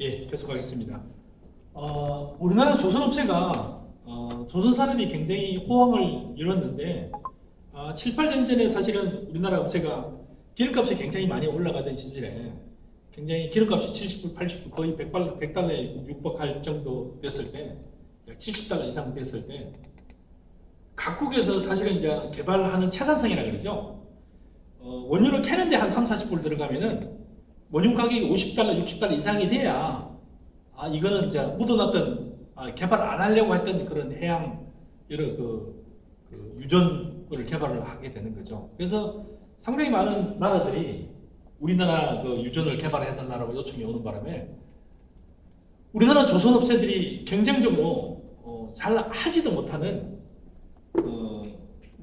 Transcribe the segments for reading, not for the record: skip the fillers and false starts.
예, 계속하겠습니다. 우리나라 조선업체가 조선산업이 굉장히 호황을 이뤘는데 7, 8년 전에 사실은 우리나라 업체가 기름값이 굉장히 많이 올라가던 시절에 굉장히 기름값이 70불, 80불 거의 100달러에 육박할 정도 됐을 때, 약 70달러 이상 됐을 때 각국에서 사실은 이제 개발하는 채산성이라 그러죠. 원유를 캐는데 한 3, 40불 들어가면은 원유 가격이 50달러, 60달러 이상이 돼야 이거는 이제 묻어놨던 개발 안 하려고 했던 그런 해양 여러 그 유전을 개발을 하게 되는 거죠. 그래서 상당히 많은 나라들이 우리나라 그 유전을 개발해달라고 요청이 오는 바람에 우리나라 조선업체들이 경쟁적으로 잘 하지도 못하는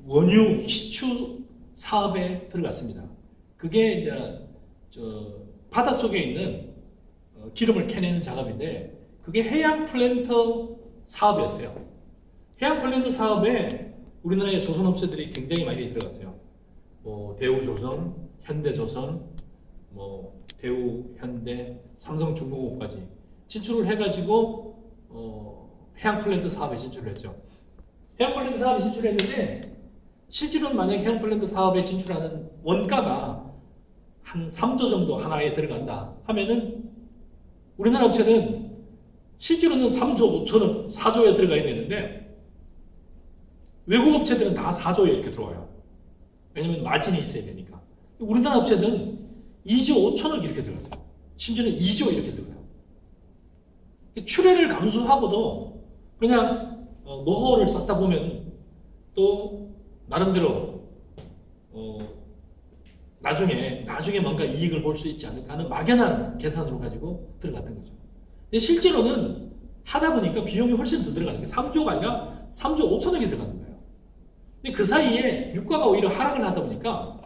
원유 시추 사업에 들어갔습니다. 그게 이제 바닷속에 있는 기름을 캐내는 작업인데 그게 해양 플랜터 사업이었어요. 해양 플랜터 사업에 우리나라의 조선업체들이 굉장히 많이 들어갔어요. 대우조선, 현대조선, 대우, 현대, 삼성중공업까지 진출을 해가지고 해양 플랜터 사업에 진출을 했죠. 해양 플랜터 사업에 진출했는데 실제로는 만약 해양 플랜터 사업에 진출하는 원가가 한 3조 정도 하나에 들어간다 하면은 우리나라 업체는 실제로는 3조 5천억, 4조에 들어가야 되는데 외국 업체들은 다 4조에 이렇게 들어와요. 왜냐면 마진이 있어야 되니까. 우리나라 업체는 2조 5천억 이렇게 들어갔어요. 심지어는 2조 이렇게 들어가요. 출혈을 감수하고도 그냥 노하우를 쌓다 보면 또 나름대로 나중에 뭔가 이익을 볼 수 있지 않을까 하는 막연한 계산으로 가지고 들어갔던 거죠. 근데 실제로는 하다 보니까 비용이 훨씬 더 들어가는 게 3조가 아니라 3조 5천억이 들어가는 거예요. 근데 그 사이에 유가가 오히려 하락을 하다 보니까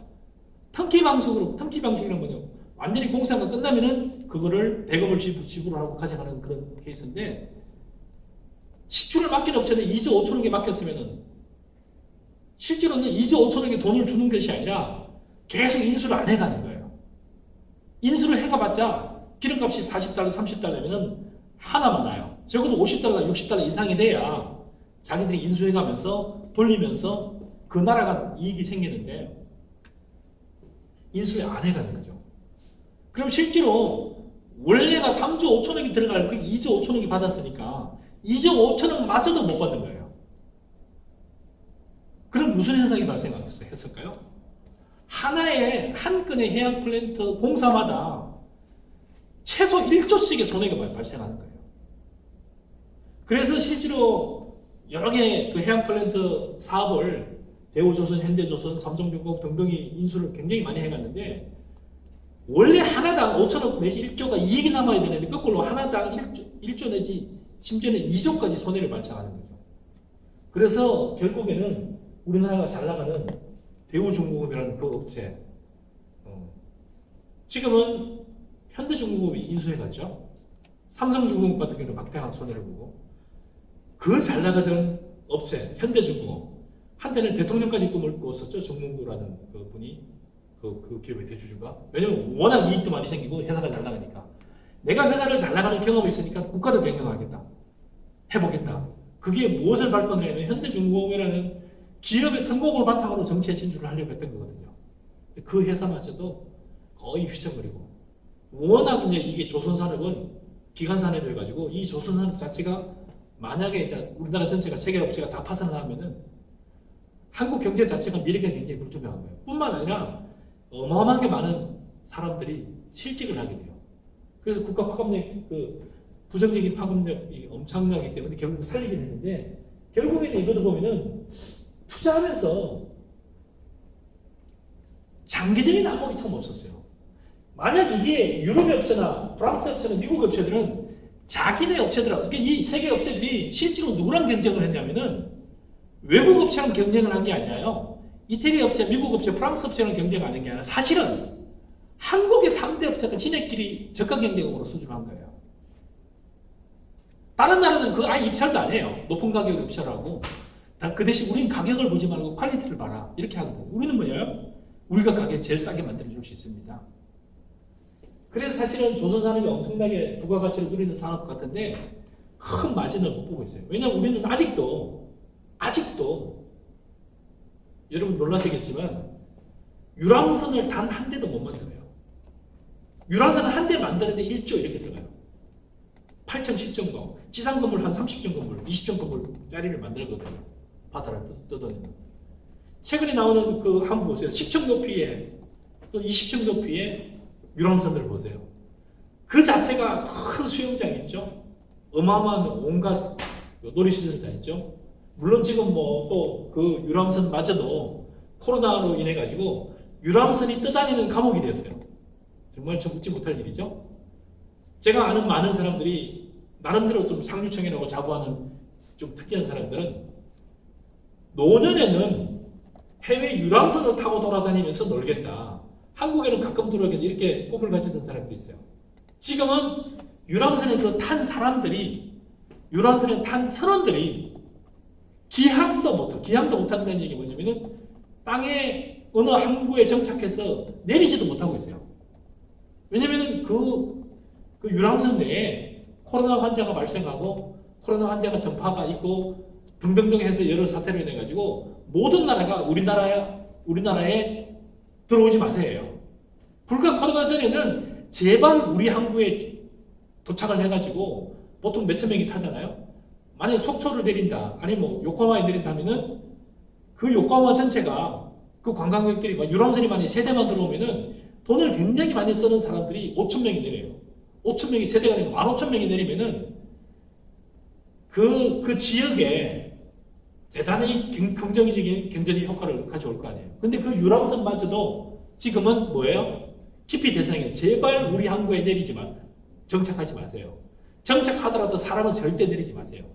터키 방식이란 뭐냐, 완전히 공사가 끝나면은 그거를 대금을 지불하고 가져가는 그런 케이스인데 시추를 맡긴 업체는 2조 5천억에 맡겼으면은 실제로는 2조 5천억에 돈을 주는 것이 아니라 계속 인수를 안 해가는 거예요. 인수를 해가봤자 기름값이 40달러, 30달러면 하나만 나요. 적어도 50달러, 60달러 이상이 돼야 자기들이 인수해가면서 돌리면서 그 나라가 이익이 생기는데 인수를 안 해가는 거죠. 그럼 실제로 원래가 3조 5천억이 들어갈 걸 2조 5천억이 받았으니까 2조 5천억 마저도 못 받는 거예요. 그럼 무슨 현상이 발생했을까요? 한 건의 해양 플랜트 공사마다 최소 1조씩의 손해가 발생하는 거예요. 그래서 실제로 여러 개의 그 해양 플랜트 사업을 대우조선, 현대조선, 삼성중공업 등등이 인수를 굉장히 많이 해갔는데 원래 하나당 5천억 내지 1조가 이익이 남아야 되는데 거꾸로 하나당 1조 내지 심지어는 2조까지 손해를 발생하는 거죠. 그래서 결국에는 우리나라가 잘 나가는 대우중공업이라는 그 업체, 지금은 현대중공업이 인수해갔죠. 삼성중공업 같은 경우는 막대한 손해를 보고 그 잘 나가던 업체 현대중공업 한때는 대통령까지 꿈을 꾸었었죠. 정몽구라는 그 분이 그 기업의 대주주가. 왜냐면 워낙 이익도 많이 생기고 회사가 잘 나가니까 내가 회사를 잘 나가는 경험이 있으니까 국가도 경영하겠다, 해보겠다. 그게 무엇을 발판으로 하면 현대중공업이라는 기업의 성공을 바탕으로 정치에 진출을 하려고 했던 거거든요. 그 회사마저도 거의 휘청거리고 워낙 이제 이게 조선산업은 기간산업이어가지고 이 조선산업 자체가 만약에 이제 우리나라 전체가 세계 업체가 다 파산을 하면은 한국 경제 자체가 미래가 굉장히 불투명한 거예요. 뿐만 아니라 어마어마하게 많은 사람들이 실직을 하게 돼요. 그래서 국가 파급력, 부정적인 파급력이 엄청나기 때문에 결국 살리긴 했는데 결국에는 이것도 보면은 투자하면서 장기적인 낙폭이 처음 없었어요. 만약 이게 유럽의 업체나 프랑스 업체나 미국 업체들은 자기네 업체들하고, 그러니까 이 세계 업체들이 실제로 누구랑 경쟁을 했냐면은 외국 업체랑 경쟁을 한 게 아니라요. 이태리 업체, 미국 업체, 프랑스 업체랑 경쟁하는 게 아니라 사실은 한국의 3대 업체가 지네끼리 저가 경쟁으로 수주한 거예요. 다른 나라는 그 아예 입찰도 안 해요. 높은 가격으로 입찰하고. 그 대신 우리는 가격을 보지 말고 퀄리티를 봐라. 이렇게 하거든요. 우리는 뭐예요? 우리가 가격 제일 싸게 만들어줄 수 있습니다. 그래서 사실은 조선산업이 엄청나게 부가가치를 누리는 산업 같은데 큰 마진을 못 보고 있어요. 왜냐하면 우리는 아직도 여러분 놀라시겠지만 유람선을 단 한 대도 못 만들어요. 유람선을 한 대 만드는데 1조 이렇게 들어가요. 8층, 10층, 지상 건물 한 30층 건물, 20층 건물짜리를 만들거든요. 바다를 뜯어내는. 최근에 나오는 그 한번 보세요. 10층 높이에 또 20층 높이에 유람선들 보세요. 그 자체가 큰 수영장이 있죠. 어마어마한 온갖 놀이시설이 다 있죠. 물론 지금 뭐 또 그 유람선마저도 코로나로 인해 가지고 유람선이 떠다니는 감옥이 되었어요. 정말 좀 웃지 못할 일이죠. 제가 아는 많은 사람들이 나름대로 좀 상류층이라고 자부하는 좀 특이한 사람들은 노년에는 해외 유람선을 타고 돌아다니면서 놀겠다. 한국에는 가끔 들어오겠다. 이렇게 꿈을 가지던 사람들이 있어요. 지금은 유람선에 탄 사람들이, 유람선에 탄 선원들이 기항도 못한다는 얘기 뭐냐면은 땅에 어느 항구에 정착해서 내리지도 못하고 있어요. 왜냐면은 그 유람선 내에 코로나 환자가 발생하고 코로나 환자가 전파가 있고 등등등 해서 여러 사태로 인해 가지고 모든 나라가 우리나라에 들어오지 마세요. 불과 코로나 전에는 제발 우리 항구에 도착을 해가지고 보통 몇천 명이 타잖아요. 만약에 속초를 내린다, 아니 뭐 요코하마에 내린다면은 그 요코하마 전체가 그 관광객들이 유람선이 만약에 세대만 들어오면은 돈을 굉장히 많이 쓰는 사람들이 5천 명이 내려요. 5천 명이 세대가 되면 15,000명이 내리면은 그 지역에 대단히 긍정적인 경제적 효과를 가져올 거 아니에요. 근데 그 유람선마저도 지금은 뭐예요? 기피 대상이에요. 제발 우리 항구에 정착하지 마세요. 정착하더라도 사람은 절대 내리지 마세요.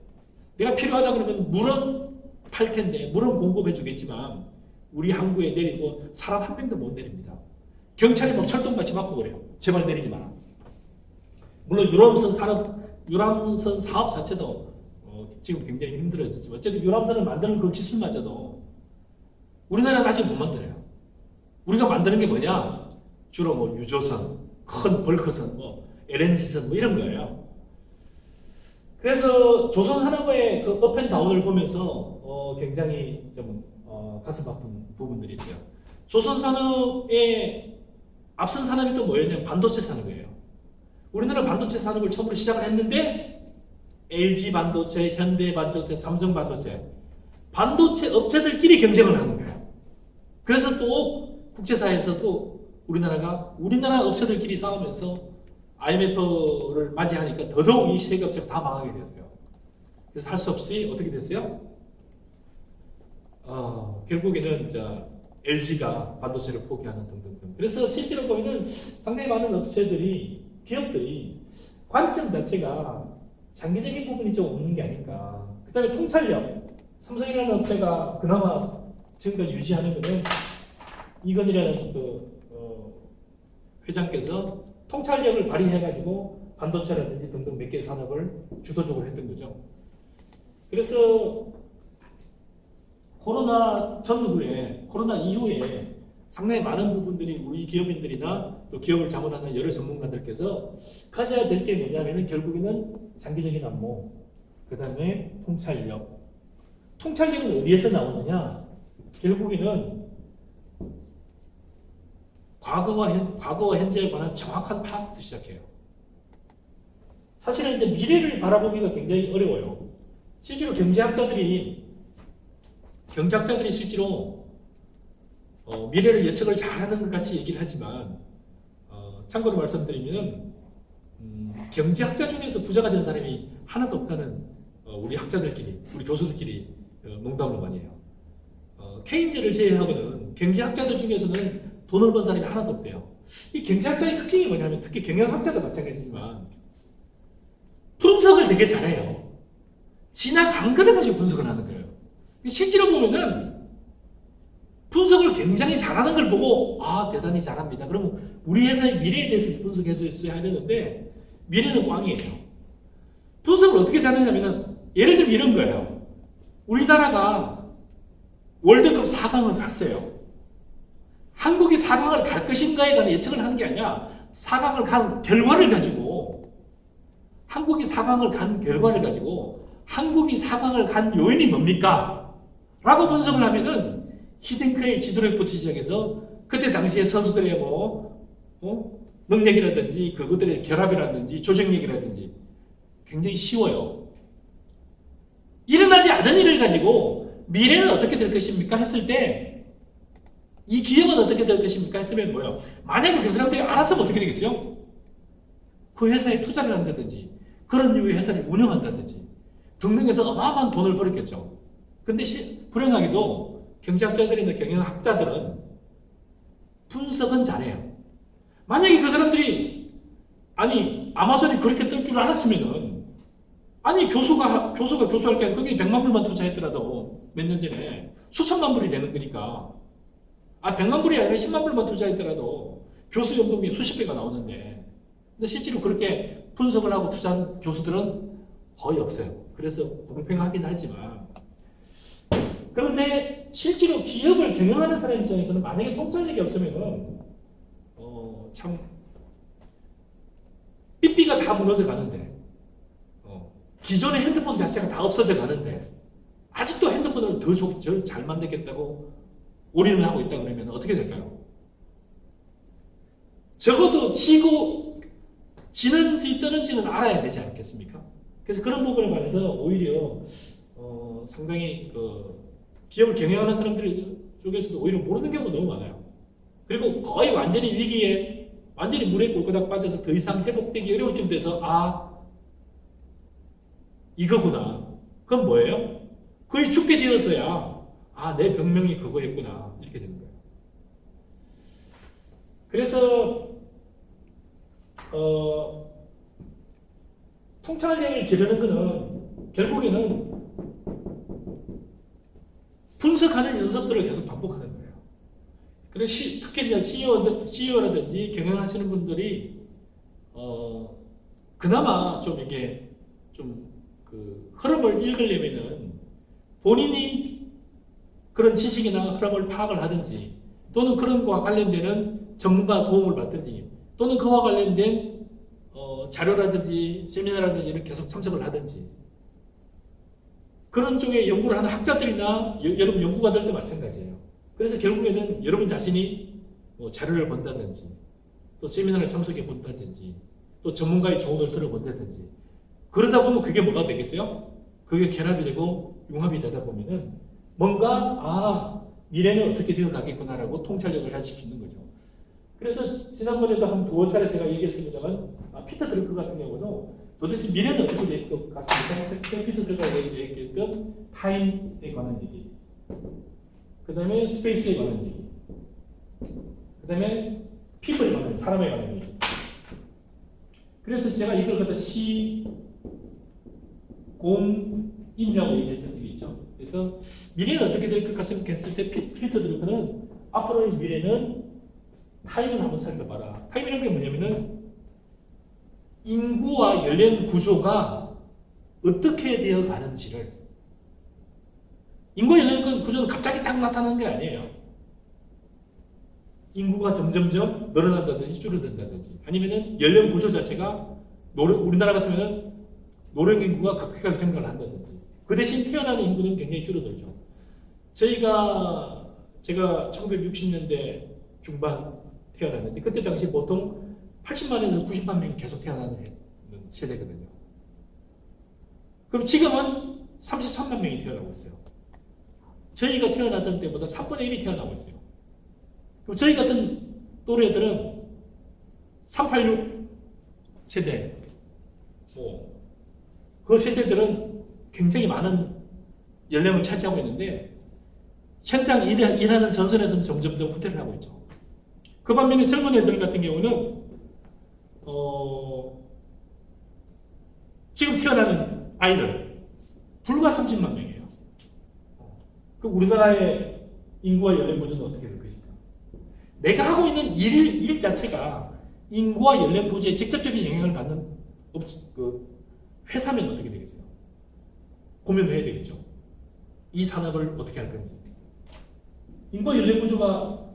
내가 필요하다 그러면 물은 팔 텐데, 물은 공급해 주겠지만 우리 항구에 내리고 사람 한 명도 못 내립니다. 경찰이 막 철동같이 막고 그래요. 제발 내리지 마라. 물론 유람선 사업 자체도 지금 굉장히 힘들어졌지만 어쨌든 유람선을 만드는 그 기술마저도 우리나라는 아직 못 만들어요. 우리가 만드는 게 뭐냐? 주로 뭐 유조선, 큰 벌크선, LNG선 이런 거예요. 그래서 조선산업의 그 업앤다운을 보면서 굉장히 좀 가슴 아픈 부분들이 있어요. 조선산업의 앞선 산업이 또 뭐였냐면 반도체 산업이에요. 우리나라 반도체 산업을 처음으로 시작을 했는데 LG 반도체, 현대 반도체, 삼성 반도체 업체들끼리 경쟁을 하는 거예요. 그래서 또 국제사회에서도 우리나라 업체들끼리 싸우면서 IMF를 맞이하니까 더더욱 이 세계 업체가 다 망하게 되었어요. 그래서 할 수 없이 어떻게 됐어요? 결국에는 LG가 반도체를 포기하는 등등등. 그래서 실제로 보면은 상당히 많은 기업들이 관점 자체가 장기적인 부분이 좀 없는 게 아닐까. 그 다음에 통찰력. 삼성이라는 업체가 그나마 지금까지 유지하는 것은 이건희라는 회장께서 통찰력을 발휘해가지고 반도체라든지 등등 몇 개 산업을 주도적으로 했던 거죠. 그래서 코로나 이후에 상당히 많은 부분들이 우리 기업인들이나 또 기업을 자문하는 여러 전문가들께서 가져야 될 게 뭐냐면은 결국에는 장기적인 안목, 그 다음에 통찰력. 통찰력은 어디에서 나오느냐? 결국에는 과거와 현재에 관한 정확한 파악부터 시작해요. 사실은 이제 미래를 바라보기가 굉장히 어려워요. 실제로 경제학자들이 실제로 미래를 예측을 잘하는 것 같이 얘기를 하지만 참고로 말씀드리면 경제학자 중에서 부자가 된 사람이 하나도 없다는 우리 교수들끼리 농담을 많이 해요. 케인즈를 제외하고는 경제학자들 중에서는 돈을 번 사람이 하나도 없대요. 이 경제학자의 특징이 뭐냐면 특히 경영학자도 마찬가지지만 분석을 되게 잘해요. 지나간 거를 가지고 분석을 하는 거예요. 실제로 보면은 분석을 굉장히 잘하는 걸 보고 대단히 잘합니다. 그러면 우리 회사의 미래에 대해서 분석해 줘야 되는데 미래는 꽝이에요. 분석을 어떻게 잘하냐면은 예를 들면 이런 거예요. 우리나라가 월드컵 4강을 갔어요. 한국이 4강을 갈 것인가에 관한 예측을 하는 게 아니라 4강을 간 결과를 가지고 한국이 4강을 간 결과를 가지고 한국이 4강을 간 요인이 뭡니까? 라고 분석을 하면은 히딩크의 지도력부터 시작해서 그때 당시에 선수들의 능력이라든지 그것들의 결합이라든지 조직력이라든지 굉장히 쉬워요. 일어나지 않은 일을 가지고 미래는 어떻게 될 것입니까? 했을 때 이 기업은 어떻게 될 것입니까? 했으면 뭐예요? 만약에 그 사람들이 알았으면 어떻게 되겠어요? 그 회사에 투자를 한다든지 그런 류의 회사를 운영한다든지 등등해서 어마어마한 돈을 벌었겠죠. 근데 불행하게도 경제학자들이나 경영학자들은 분석은 잘해요. 만약에 그 사람들이 아마존이 그렇게 뜰 줄 알았으면은 교수가 교수할 때 거기 100만 불만 투자했더라도 몇 년 전에 수천만 불이 되는 거니까 100만 불이 아니라 10만 불만 투자했더라도 교수 연봉이 수십 배가 나오는데 근데 실제로 그렇게 분석을 하고 투자한 교수들은 거의 없어요. 그래서 공평하긴 하지만 그런데 실제로 기업을 경영하는 사람 입장에서는 만약에 통찰력이 없으면은 참 삐삐가 다 무너져 가는데 기존의 핸드폰 자체가 다 없어져 가는데 아직도 핸드폰을 더 잘 만들겠다고 올인을 하고 있다 그러면 어떻게 될까요? 적어도 지는지 뜨는지는 알아야 되지 않겠습니까? 그래서 그런 부분에 관해서 오히려 상당히 기업을 경영하는 사람들 쪽에서도 오히려 모르는 경우가 너무 많아요. 그리고 거의 완전히 위기에 완전히 물에 꼴꼬닥 빠져서 더 이상 회복되기 어려울 쯤 돼서 이거구나. 그건 뭐예요? 거의 죽게 되어서야 내 병명이 그거였구나 이렇게 되는 거예요. 그래서 통찰력을 기르는 거는 결국에는 분석하는 연습들을 계속 반복하는 거예요. 그래서 특히 이제 CEO라든지 경영하시는 분들이 그나마 좀 이게 그 흐름을 읽으려면은 본인이 그런 지식이나 흐름을 파악을 하든지 또는 그런 거와 관련되는 전문가 도움을 받든지 또는 그와 관련된 자료라든지 세미나라든지 이런 계속 참석을 하든지 그런 쪽에 연구를 하는 학자들이나 여러분 연구가들도 마찬가지예요. 그래서 결국에는 여러분 자신이 자료를 본다든지 또 세미나를 참석해 본다든지 또 전문가의 조언을 들어본다든지 그러다 보면 그게 뭐가 되겠어요? 그게 결합이 되고 융합이 되다 보면은 뭔가 미래는 어떻게 되어 가겠구나라고 통찰력을 하실 수 있는 거죠. 그래서 지난번에도 한 두어 차례 제가 얘기했습니다만 피터 드루커 같은 경우도 도대체 미래는 어떻게 될 것 같습니까? 피터 드루커가 얘기했던 타임에 관한 얘기, 그 다음에 스페이스에 관한 얘기, 그 다음에 피플에 관한 얘기, 사람에 관한 얘기. 그래서 제가 이걸 갖다 공인이라고 얘기했던 적이 있죠. 그래서 미래는 어떻게 될 것 같습니까? 했을 때 피터 드루커는 앞으로의 미래는 타임을 한번 살펴봐라. 타임이라는 게 뭐냐면은 인구와 연령 구조가 어떻게 되어 가는지를 인구 연령 구조는 갑자기 딱 나타나는 게 아니에요. 인구가 점점점 늘어난다든지 줄어든다든지 아니면은 연령 구조 자체가 우리나라 같으면은 노령 인구가 급격하게 증가를 한다든지 그 대신 태어나는 인구는 굉장히 줄어들죠. 제가 1960년대 중반 태어났는데 그때 당시 보통 80만에서 90만 명이 계속 태어나는 세대거든요. 그럼 지금은 33만 명이 태어나고 있어요. 저희가 태어났던 때보다 3분의 1이 태어나고 있어요. 그럼 저희 같은 또래들은 386 세대, 그 세대들은 굉장히 많은 연령을 차지하고 있는데 현장 일하는 전선에서는 점점 더 후퇴를 하고 있죠. 그 반면에 젊은 애들 같은 경우는 지금 태어나는 아이들 불과 30만 명이에요. 그 우리나라의 인구와 연령 구조는 어떻게 될 것인가? 내가 하고 있는 일 자체가 인구와 연령 구조에 직접적인 영향을 받는 회사면 어떻게 되겠어요? 고민을 해야 되겠죠. 이 산업을 어떻게 할 건지. 인구와 연령 구조가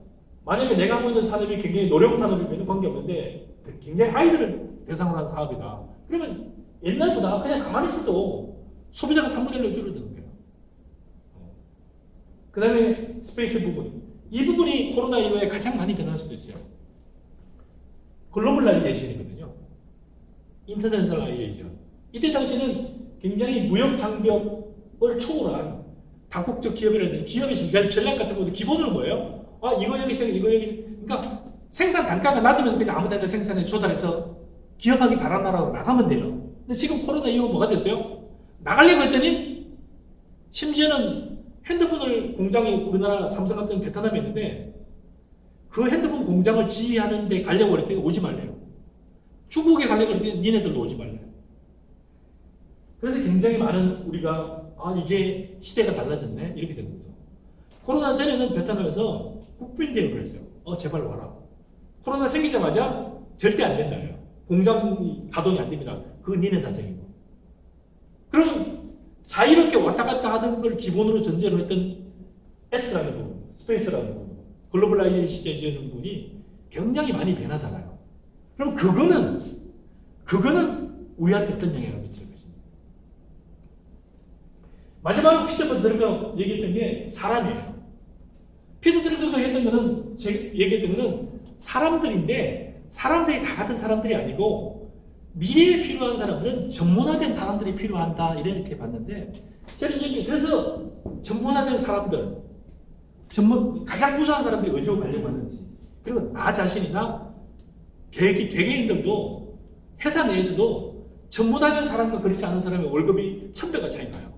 만약에 내가 하고 있는 산업이 굉장히 노령 산업이면 관계없는데 굉장히 아이들을 대상으로 한 사업이다. 그러면 옛날보다 그냥 가만히 있어도 소비자가 3분의 1로 줄어드는 거예요. 그 다음에 스페이스 부분. 이 부분이 코로나 이후에 가장 많이 변할 수도 있어요. 글로벌라이제이션이거든요. 인터내셔널라이제이션. 이때 당시는 굉장히 무역 장벽을 초월한 다국적 기업이라든지 기업의 전략 같은 것도 기본으로 뭐예요? 아, 이거 여기 생각, 이거 여기. 그러니까 생산 단가가 낮으면 그냥 아무 데나 생산에 조달해서 기업하기 잘한 나라로 나가면 돼요. 근데 지금 코로나 이후 뭐가 됐어요? 나가려고 했더니 심지어는 핸드폰을 공장이 우리나라 삼성 같은 베트남에 있는데 그 핸드폰 공장을 지휘하는 데 가려고 그랬더니 오지 말래요. 중국에 가려고 그랬더니 니네들도 오지 말래요. 그래서 굉장히 많은 우리가 아 이게 시대가 달라졌네 이렇게 된 거죠. 코로나 전에는 베트남에서 국빈 대우를 했어요. 제발 와라. 코로나 생기자마자 절대 안 된다요. 공장이 가동이 안 됩니다. 그건 니네 사정이고. 그럼 자유롭게 왔다 갔다 하는 걸 기본으로 전제로 했던 S라는 부분, 스페이스라는 부분, 글로벌라이제이션이라는 부분이 굉장히 많이 변하잖아요. 그럼 그거는 우리한테 어떤 영향을 미칠 것입니다. 마지막으로 피터 드러가 얘기했던 게 사람이에요. 피터 드러가 했던 거는, 제가 얘기했던 거는 사람들인데 사람들이 다 같은 사람들이 아니고 미래에 필요한 사람들은 전문화된 사람들이 필요한다 이렇게 봤는데 저는 그래서 전문화된 사람들 가장 우수한 사람들이 어디로 가려고 하는지 그리고 나 자신이나 개개인들도 회사 내에서도 전문화된 사람과 그렇지 않은 사람의 월급이 1000배가 차이 나요.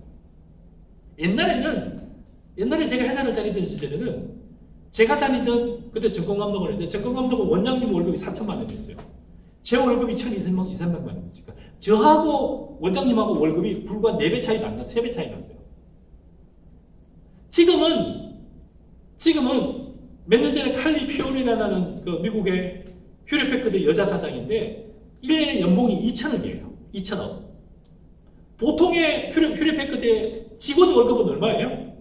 옛날에 제가 회사를 다니던 시절에는 제가 다니던 그때 정권감독을 했는데 정권감독은 원장님 월급이 4천만 원이었어요. 제 월급이 1,200만 원이니까 저하고 원장님하고 월급이 불과 4배 차이도 안 났어요. 3배 차이 났어요. 지금은 몇 년 전에 칼리 피오리나라는 그 미국의 휴레패커드 여자 사장인데 1년에 연봉이 2천억이에요. 2천억. 보통의 휴레패커드의 직원 월급은 얼마예요?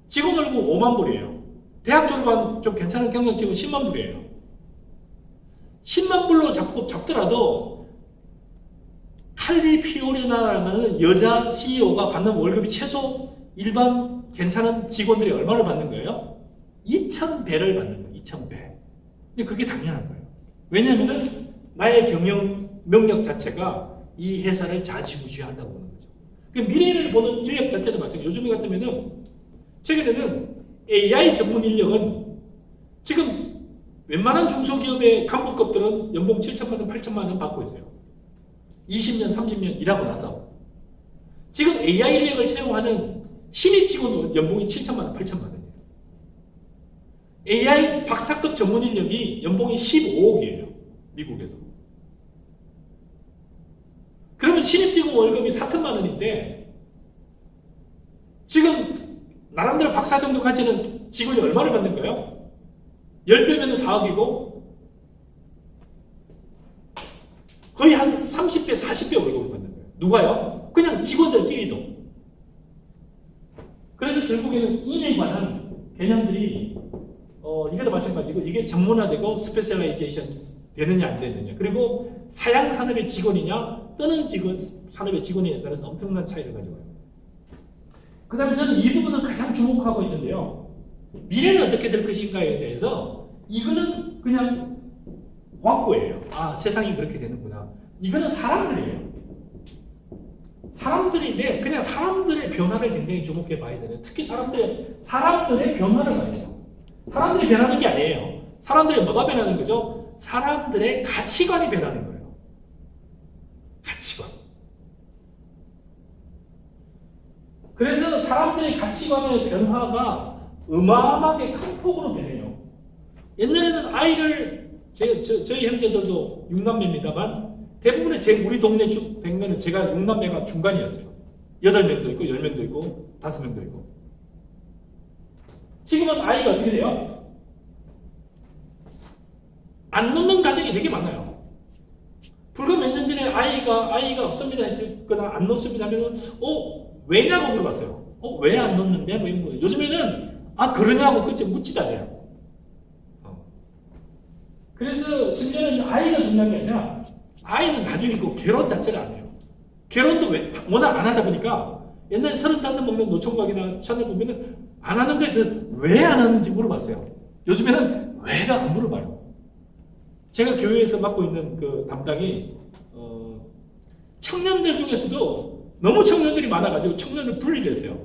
직원 월급은 5만 불이에요. 대학 졸업한 좀 괜찮은 경력직은 10만 불이에요. 10만 불로 잡더라도 칼리 피오리나라는 여자 CEO가 받는 월급이 최소 일반 괜찮은 직원들이 얼마를 받는 거예요? 2,000배를 받는 거예요. 2,000배. 근데 그게 당연한 거예요. 왜냐하면 나의 경영 능력 자체가 이 회사를 좌지우지한다고 보는 거죠. 그 미래를 보는 인력 자체도 마찬가지예요. 요즘 같으면은 최근에는 AI 전문 인력은 지금 웬만한 중소기업의 간부급들은 연봉 7천만 원, 8천만 원 받고 있어요. 20년, 30년 일하고 나서. 지금 AI 인력을 채용하는 신입 직원 연봉이 7천만 원, 8천만 원이에요. AI 박사급 전문 인력이 연봉이 15억이에요. 미국에서. 그러면 신입 직원 월급이 4천만 원인데 지금 나름대로 박사 정도 가지는 직원이 얼마를 받는 거예요? 10배면 4억이고 거의 한 30배, 40배 월급을 받는 거예요. 누가요? 그냥 직원들끼리도. 그래서 결국에는 인에 관한 개념들이 이것도 마찬가지고 이게 전문화되고 스페셜라이제이션 되느냐 안 되느냐 그리고 사양 산업의 직원이냐 뜨는 산업의 직원이냐에 따라서 엄청난 차이를 가져와요. 그 다음에 저는 이 부분을 가장 주목하고 있는데요. 미래는 어떻게 될 것인가에 대해서 이거는 그냥 확고예요. 아, 세상이 그렇게 되는구나. 이거는 사람들이에요. 사람들인데 그냥 사람들의 변화를 굉장히 주목해 봐야 되는. 특히 사람들의 변화를 봐야죠. 사람들이 변하는 게 아니에요. 사람들이 뭐가 변하는 거죠? 사람들의 가치관이 변하는 거예요. 가치관. 그래서 사람들의 가치관의 변화가 어마어마하게 큰 폭으로 변해요. 옛날에는 아이를 저희 형제들도 6남매입니다만 대부분의 우리 동네 백면은 제가 6남매가 중간이었어요. 8명도 있고 10명도 있고 5명도 있고. 지금은 아이가 어떻게 돼요? 안 놓는 가정이 되게 많아요. 불과 몇 년 전에 아이가 없습니다 했거나 안 놓습니다 하면 왜냐고 물어봤어요. 왜 안 놓는데? 요즘에는 그러냐고 그치 묻지도 않아요. 그래서 심지어는 아이가 중요한 게 아니라 아이는 나중에 그 결혼 자체를 안 해요. 결혼도 워낙 안 하다 보니까 옛날에 35 먹는 노총각이나 샤넬 보면은 안 하는 거에 왜 안 하는지 물어봤어요. 요즘에는 왜가 안 물어봐요. 제가 교회에서 맡고 있는 그 담당이 청년들 중에서도 너무 청년들이 많아가지고 청년을 분리를 했어요.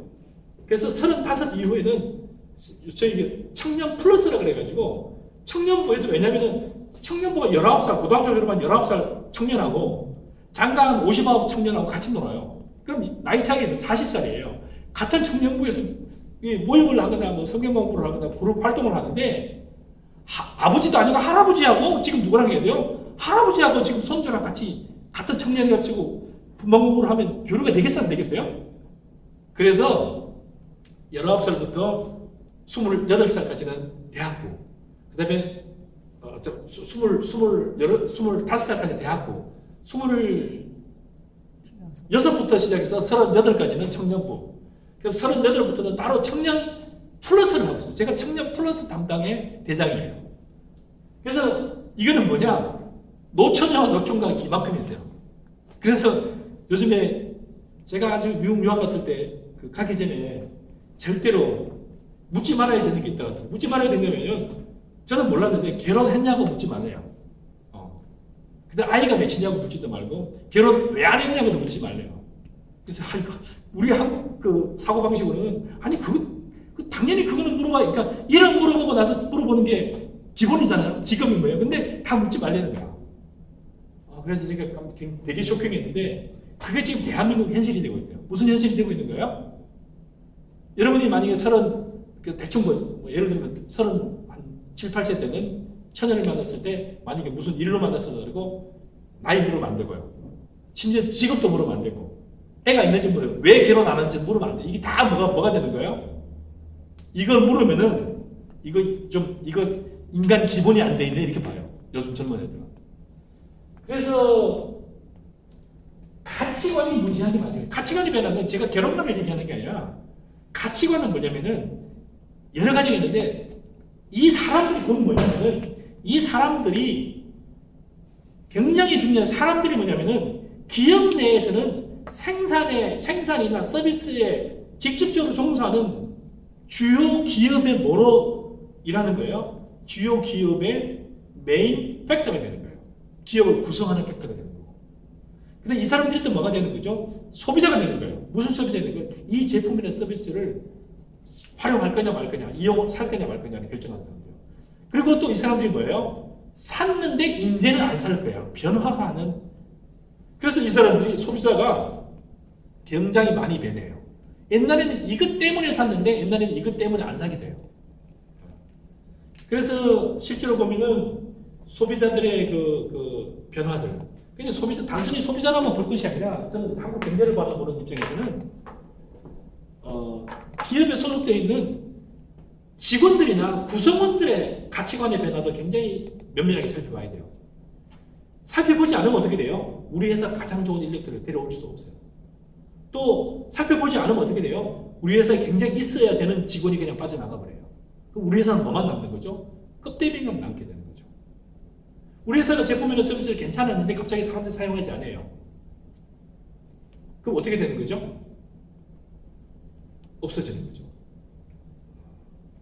그래서 35 이후에는 저희 청년 플러스라 그래가지고 청년부에서 왜냐면은 청년부가 19살, 고등학교 졸업한 19살 청년하고 장가한 59 청년하고 같이 놀아요. 그럼 나이 차이는 40살이에요. 같은 청년부에서 모임을 하거나 뭐 성경 공부를 하거나 그룹 활동을 하는데 아버지도 아니고 할아버지하고 지금 누구랑 해야 돼요? 할아버지하고 지금 손주랑 같이 같은 청년이 합치고 분방 공부를 하면 교류가 되겠어요? 안 되겠어요? 그래서 19살부터 28살까지는 대학부, 그 다음에 25살까지 대학부, 26부터 시작해서 38까지는 청년부, 그럼 38부터는 따로 청년 플러스를 하고 있어요. 제가 청년 플러스 담당의 대장이에요. 그래서 이거는 뭐냐? 노처녀와 노총각이 이만큼 있어요. 그래서 요즘에 제가 아주 미국 유학 갔을 때 그 가기 전에 절대로 묻지 말아야 되는 게 있다고 하더라고요. 묻지 말아야 되냐면 저는 몰랐는데 결혼했냐고 묻지 말래요. 근데 아이가 몇이냐고 묻지도 말고 결혼 왜 안 했냐고도 묻지 말래요. 그래서 우리 한국 그 사고방식으로는 아니 당연히 그거는 물어봐. 그러니까 이런 물어보고 나서 물어보는 게 기본이잖아요. 직업이 뭐예요? 근데 다 묻지 말라는 거야. 그래서 제가 되게 쇼킹했는데 그게 지금 대한민국 현실이 되고 있어요. 무슨 현실이 되고 있는 거예요? 여러분이 만약에 대충 예를 들면 37, 8세 때는 처녀를 만났을 때 만약에 무슨 일로 만났어도 그러고 나이 물으면 안 되고요. 심지어 직업도 물으면 안 되고 애가 있는지 물어요. 왜 결혼 안 하는지 물으면 안 돼. 이게 다 뭐가 되는 거예요? 이걸 물으면은 이거 인간 기본이 안 돼 있네 이렇게 봐요. 요즘 젊은 애들은. 그래서 가치관이 무지하게 많아요. 가치관이 변하는 제가 결혼관을 얘기하는 게 아니라 가치관은 뭐냐면은 여러 가지가 있는데 이 사람들이 그건 뭐냐면은 이 사람들이 굉장히 중요한 사람들이 뭐냐면은 기업 내에서는 생산이나 서비스에 직접적으로 종사하는 주요 기업의 뭐로 일하는 거예요? 주요 기업의 메인 팩터가 되는 거예요. 기업을 구성하는 팩터가 되는 거고. 근데 이 사람들이 또 뭐가 되는 거죠? 소비자가 되는 거예요. 무슨 소비자가 되는 거예요? 이 제품이나 서비스를 활용할 거냐 말 거냐, 살 거냐 말 거냐를 결정하는 사람들. 그리고 또 이 사람들이 뭐예요? 샀는데 이제는 안 살 거야. 변화가 하는. 그래서 이 사람들이 소비자가 굉장히 많이 변해요. 옛날에는 이것 때문에 샀는데 옛날에는 이것 때문에 안 사게 돼요. 그래서 실제로 보면은 소비자들의 그 변화들. 그냥 단순히 소비자라만 볼 것이 아니라 저는 한국 경제를 바라보는 입장에서는 기업에 소속되어 있는 직원들이나 구성원들의 가치관의 변화도 굉장히 면밀하게 살펴봐야 돼요. 살펴보지 않으면 어떻게 돼요? 우리 회사 가장 좋은 인력들을 데려올 수도 없어요. 또 살펴보지 않으면 어떻게 돼요? 우리 회사에 굉장히 있어야 되는 직원이 그냥 빠져나가 버려요. 그럼 우리 회사는 뭐만 남는 거죠? 껍데기만 남게 되는 거죠. 우리 회사가 제품이나 서비스를 괜찮았는데 갑자기 사람들이 사용하지 않아요. 그럼 어떻게 되는 거죠? 없어지는 거죠.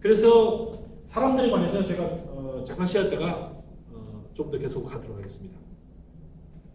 그래서 사람들에 관해서 제가 잠깐 쉬었다가 좀 더 계속 하도록 하겠습니다.